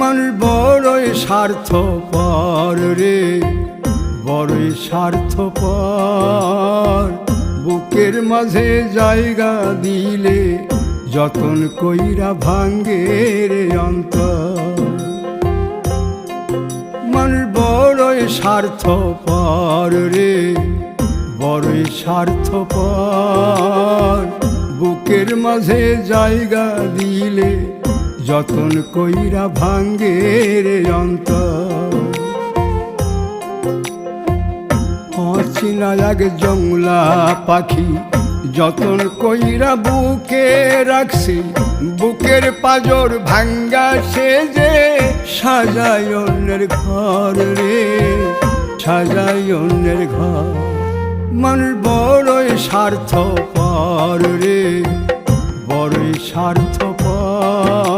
মানুষ বড়ই স্বার্থপর রে, বড়ই স্বার্থপর। বুকের মাঝে জায়গা দিলে যতন কইরা ভাঙ্গে রে অন্তর। মানুষ বড়ই স্বার্থপর রে, বড়ই স্বার্থপর। বুকের মাঝে জায়গা দিলে যতন কইরা ভাঙ্গে রে অন্তর। অচিনা এক জংলা পাখি যতন কইরা বুকে রাখছি, বুকের পাজর ভাঙ্গা সে যে সাজায় অন্যের ঘর রে, সাজায় অন্যের ঘর। মানুষ বড়ই স্বার্থপর রে, বড়ই স্বার্থপর।